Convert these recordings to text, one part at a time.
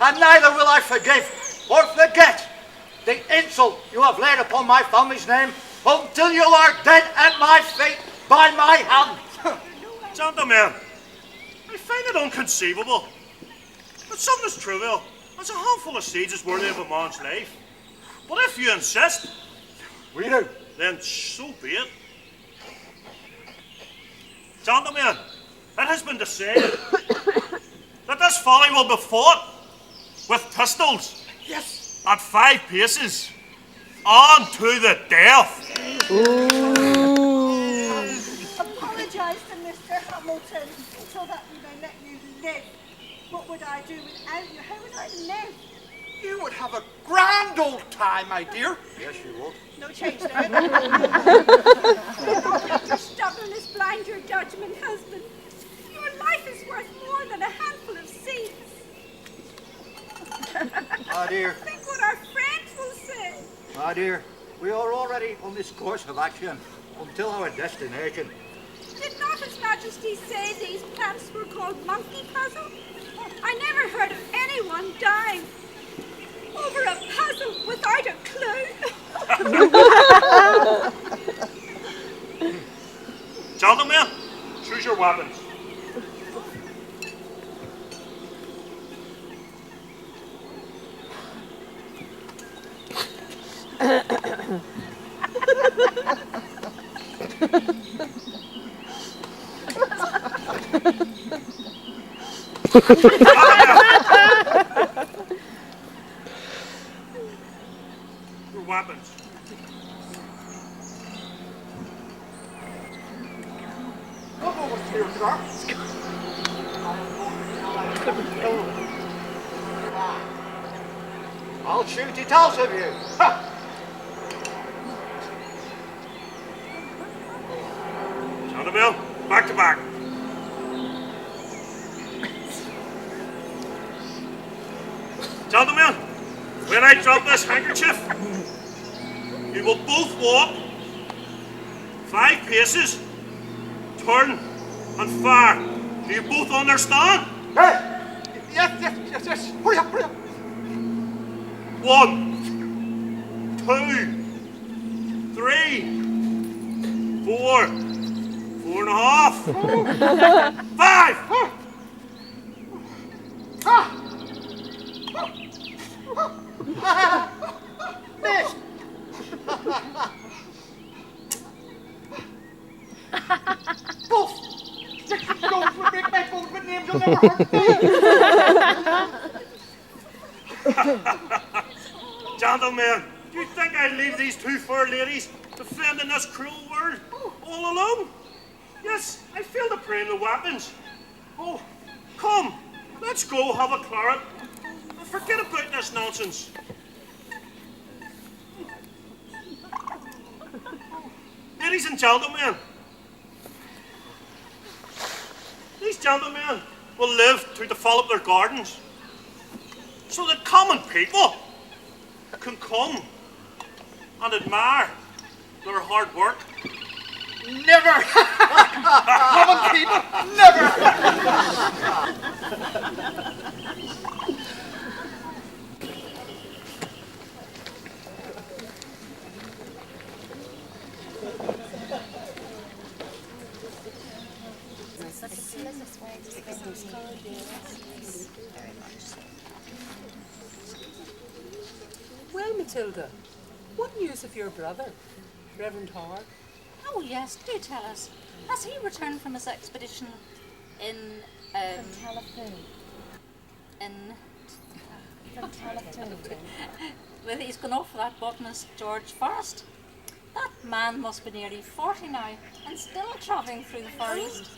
and neither will I forgive or forget the insult you have laid upon my family's name until you are dead at my feet by my hand. Gentlemen, I find it inconceivable. But something is trivial, as a handful of seeds is worthy of a man's life. But if you insist, We do. then so be it. Gentlemen, it has been decided that this folly will be fought with pistols Yes. at 5 paces, on to the death. Apologise to Mr. Hamilton so that we may let you live. What would I do without you? How would I live? You would have a grand old time, my dear. Yes, you would. No change there. Your stubbornness blind your judgment, husband. Your life is worth more than a handful of seeds. My dear, Think what our friends will say. my dear, we are already on this course of action until our destination. Did not His Majesty say these plants were called monkey puzzle? I never heard of anyone dying over a puzzle without a clue. Gentlemen, choose your weapons. Your weapons. Come over here, sir. I'll shoot it out of you. Ha! Gentlemen, back to back. Gentlemen, when I drop this handkerchief, you will both walk 5 paces, turn, and fire. Do you both understand? Hey! Yes. Hurry up. 1, 2, 3, 4, 4.5, 5. Miss! Both! 6 stones would make my bones with names you'll never hurt me! Gentlemen, do you think I'd leave these 2 fair ladies defending this cruel world all alone? Yes, I feel the pain of the weapons. Oh, come, let's go have a claret and forget about this nonsense. Ladies and gentlemen, these gentlemen will live to develop their gardens so that common people can come and admire their hard work. Never! Common people, never! Well, Matilda, what news of your brother, Reverend Howard? Oh yes, do tell us. Has he returned from his expedition in Telephone. From telephone. well, he's gone off for that botanist George Forest. That man must be nearly 40 now and still travelling through the forest.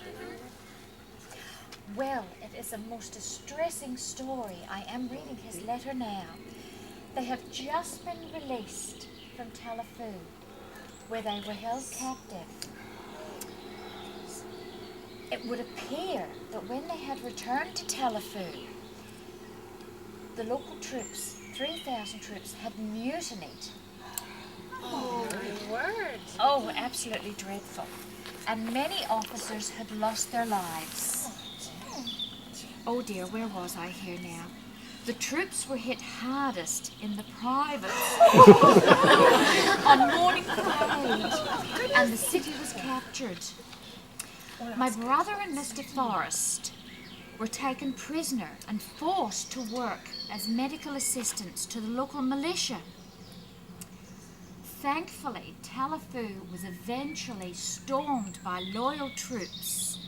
Well, it is a most distressing story. I am reading his letter now. They have just been released from Telephone, where they were held captive. It would appear that when they had returned to Telephone, the local troops, 3,000 troops, had mutinied. Oh, my word. Oh, absolutely dreadful. And many officers had lost their lives. Oh dear, where was I here now? The troops were hit hardest in the privates on morning parade, and the city was captured. My brother and Mr. Forrest were taken prisoner and forced to work as medical assistants to the local militia. Thankfully, Talafoo was eventually stormed by loyal troops,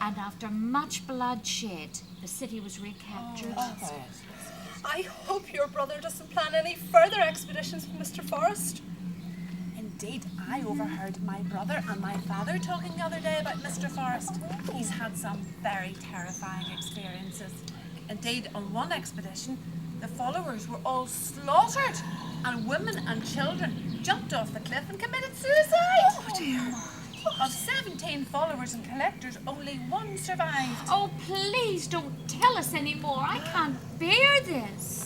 and after much bloodshed, the city was recaptured. I hope your brother doesn't plan any further expeditions with Mr. Forrest. Indeed, I overheard my brother and my father talking the other day about Mr. Forrest. He's had some very terrifying experiences. Indeed, on one expedition, the followers were all slaughtered, and women and children jumped off the cliff and committed suicide. Oh dear. Of 17 followers and collectors, only one survived. Oh, please don't tell us any more. I can't bear this.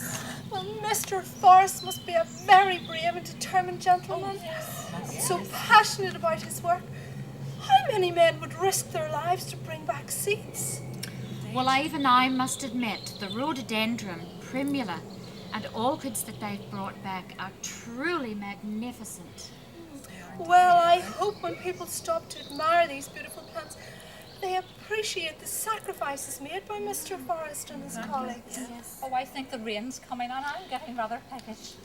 Well, Mr. Forrest must be a very brave and determined gentleman. So passionate about his work. How many men would risk their lives to bring back seeds? Well, even I must admit, the rhododendron, primula, and orchids that they've brought back are truly magnificent. Well, I hope when people stop to admire these beautiful plants, they appreciate the sacrifices made by Mr. Forrest and his colleagues. Oh, I think the rain's coming on. I'm getting rather peckish.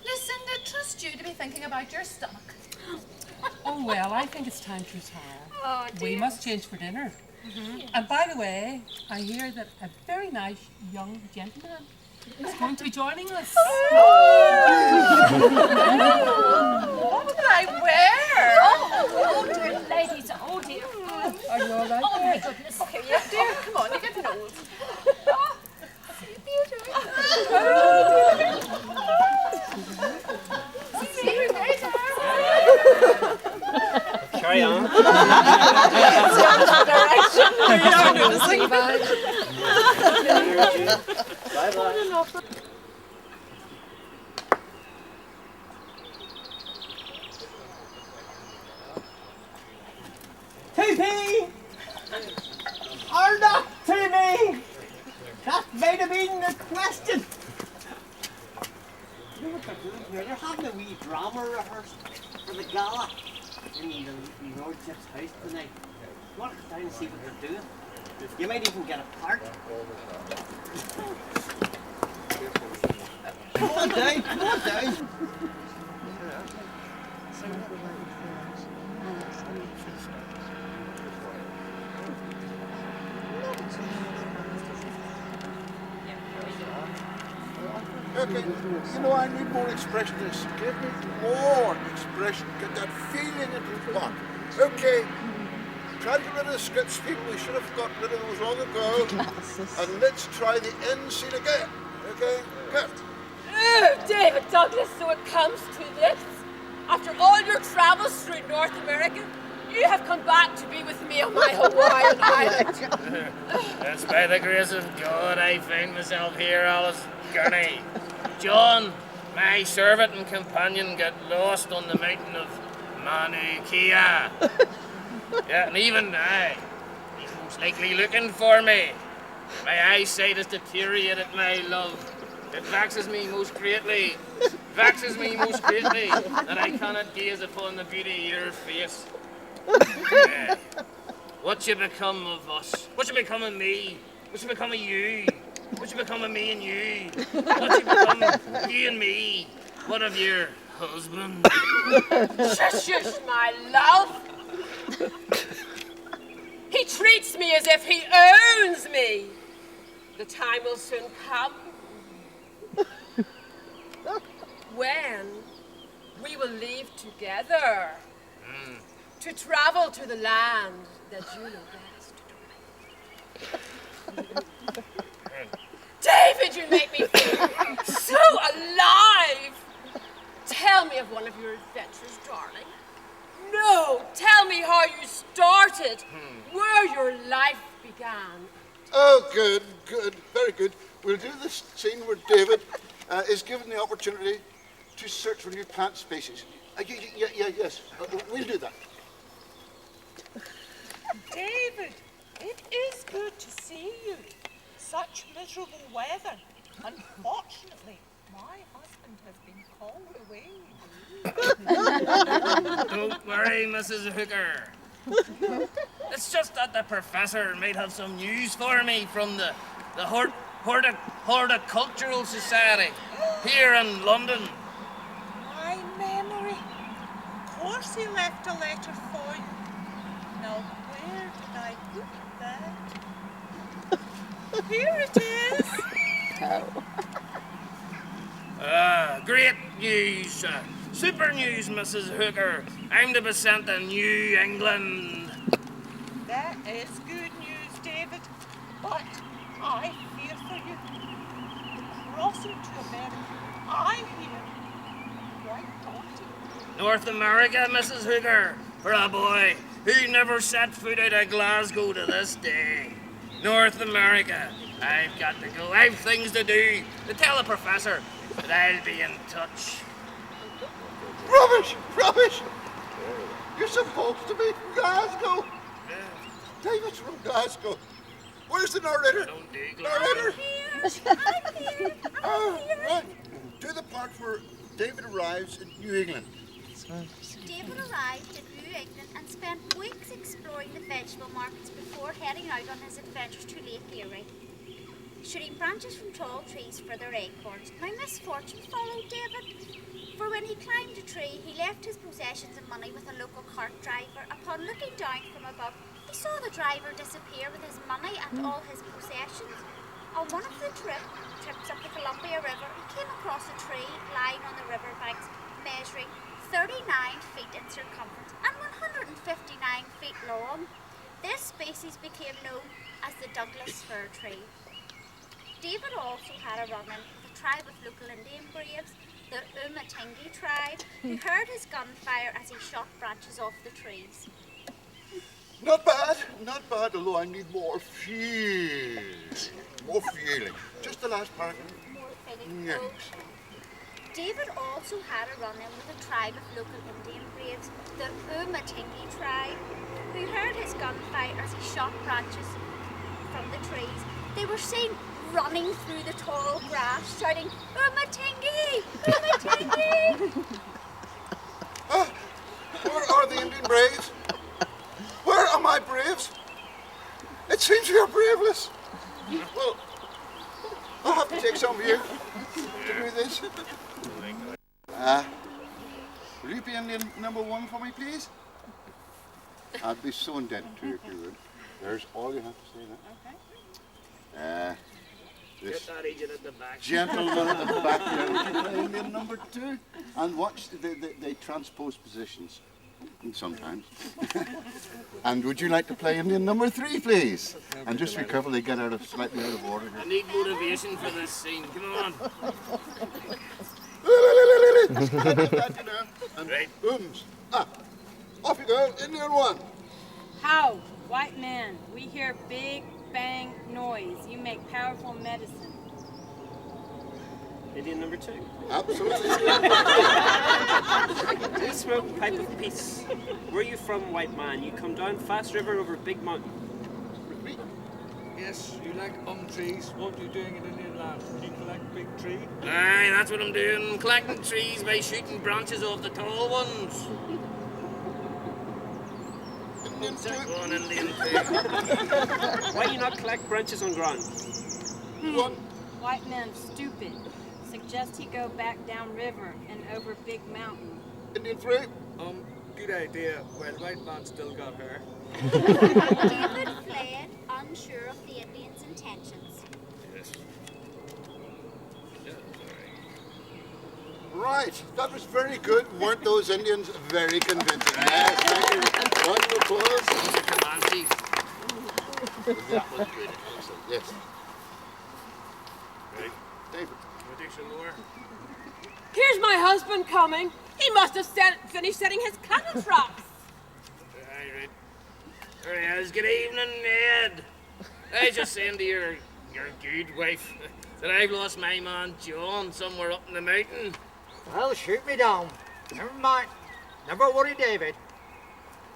Lucinda, trust you to be thinking about your stomach. Oh, well, I think it's time to retire. Oh, We must change for dinner. And by the way, I hear that a very nice young gentleman is going to be joining us. What will I wear? Oh, dear ladies, oh dear. Are you all right? Oh, my goodness. Okay, yeah, dear, come on, you're getting old. Carry on. Bye-bye. Toothy! Or not to me! That might have been the question. You know what they're doing here? They're having a wee drama rehearsal for the gala in the Lordship's house tonight. You want to go down and see what they're doing? You might even get a part. Come on down, come on down. Okay, you know, I need more expressiveness. Give me more expression. Get that feeling into the plot. Okay, try to get rid of the scripts, people. We should have got rid of those long ago. And let's try the end scene again. Okay, good. Oh, David Douglas, so it comes to this. After all your travels through North America, you have come back to be with me on my Hawaiian island. It's by the grace of God I find myself here, Alice Gurney. John, my servant and companion, got lost on the mountain of Mauna Kea. Yeah, and even now, he's most likely looking for me. My eyesight has deteriorated, my love. It vexes me most greatly that I cannot gaze upon the beauty of your face. Yeah. What should become of us? What should become of me? What should become of you? What should become of me and you? What should become of you and me? What of your husband? Shush, shush, my love. He treats me as if he owns me. The time will soon come when we will leave together to travel to the land that you know best. David, you make me feel so alive. Tell me of one of your adventures, darling. No, tell me how you started, where your life began. Oh, good, good, very good. We'll do this scene where David is given the opportunity to search for new plant species. Yes, we'll do that. David, it is good to see you. such miserable weather. Unfortunately, my husband has been called away. Don't worry, Mrs. Hooker. It's just that the professor might have some news for me from the Horticultural Society here in London. My memory. Of course he left a letter for you. Now, where did I put that? Here it is. Great news. Super news, Mrs. Hooker. I'm to be sent to New England. That is good news, David. But I fear for you. Crossing to America, I hear, quite daunting. North America, Mrs. Hooker, for a boy who never set foot out of Glasgow to this day. North America. I've got to go. I've things to do. To tell the professor that I'll be in touch. Rubbish! Rubbish! You're supposed to be from Glasgow. David's from Glasgow. Where's the narrator? Narrator! Right. Do the part where David arrives in New England. David arrived in New England and spent weeks exploring the vegetable markets before heading out on his adventures to Lake Erie, shooting branches from tall trees for their acorns. Now misfortune followed David, for when he climbed a tree, he left his possessions and money with a local cart driver. Upon looking down from above, he saw the driver disappear with his money and all his possessions. On one of the trips up the Columbia River, he came across a tree lying on the riverbanks, measuring 39 feet in circumference and 159 feet long. This species became known as the Douglas fir tree. David also had a run-in with a tribe of local Indian braves, the Umatingi tribe, who heard his gunfire as he shot branches off the trees. Not bad, although I need more feeling. More feeling. Just the last part. More feeling. Yes. David also had a run-in with a tribe of local Indian braves, the Umatingi tribe, who heard his gunfire as he shot branches from the trees. They were seen running through the tall grass, shouting, "Umatingi! Umatingi!" Where are the Indian braves? Where are my braves? It seems you're braveless. Well, I'll have to take some of you to do this. Will you be Indian number 1 for me, please? I'd be so indebted to you if you would. There's all you have to say now. This Get that agent at the back. gentleman at the back there, would you play Indian number 2? And watch, they transpose positions sometimes. And would you like to play Indian number 3, please? And just be careful they get slightly out of order I here. need motivation for this scene. Come on. And off you go, Indian 1. How, white man, we hear big bang noise. You make powerful medicine. Indian number 2. Absolutely. We smoke pipe of peace. Where are you from, white man? You come down fast river over big mountain. Yes, you like trees. What are you doing in Indian land? You collect big tree? Aye, that's what I'm doing. Collecting trees by shooting branches off the tall ones. Go on, Indian Why you not collect branches on ground? White man stupid. Suggest he go back down river and over big mountain. Indian 3. Good idea. Well, white man still got her. David fled, unsure of the Indians' intentions. Yes. Right, that was very good. Weren't those Indians very convincing? Yes, thank you. Round of applause. That was good. Excellent. Yes. Right. David. Want to take some more? Here's my husband coming. He must have finished setting his cattle traps. Aye, right. There he is. Good evening, Ned. I was just saying to your good wife that I've lost my man John somewhere up in the mountain. Well, shoot me down. Never mind. Never worry, David.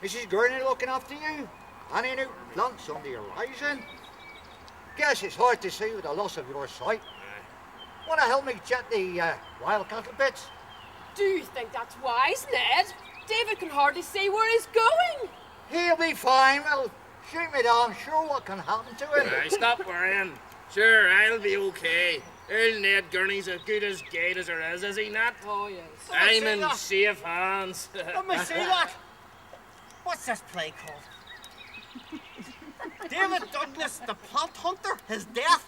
Mrs. Gurney looking after you. Any new plants on the horizon? Guess it's hard to see with the loss of your sight. Want to help me jet the wild cattle bits? Do you think that's wise, Ned? David can hardly see where he's going. He'll be fine. Well, shoot me down. Sure, what can happen to him? Aye, stop worrying. Sure, I'll be okay. Earl Ned Gurney's as good as gate as there is he not? Oh, yes. I'm in safe hands. Let me see that. What's this play called? David Douglas, the plant hunter, his death.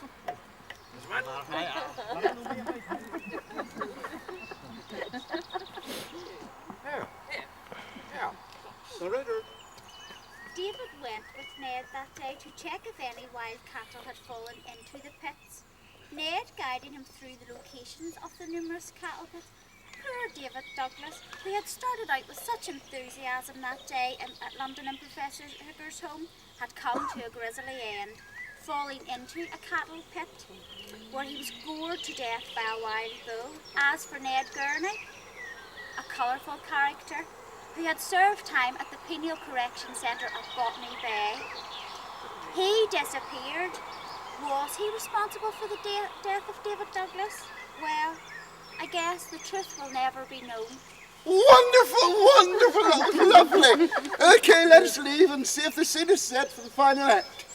David went with Ned that day to check if any wild cattle had fallen into the pits. Ned guiding him through the locations of the numerous cattle pits. Poor David Douglas, who had started out with such enthusiasm that day at London and Professor Hooker's home, had come to a grisly end, falling into a cattle pit, where he was gored to death by a wild bull. As for Ned Gurney, a colourful character, who had served time at the Penal Correction Centre at Botany Bay, he disappeared. Was he responsible for the death of David Douglas? Well, I guess the truth will never be known. Wonderful, wonderful, that was lovely. Okay, let us leave and see if the scene is set for the final act.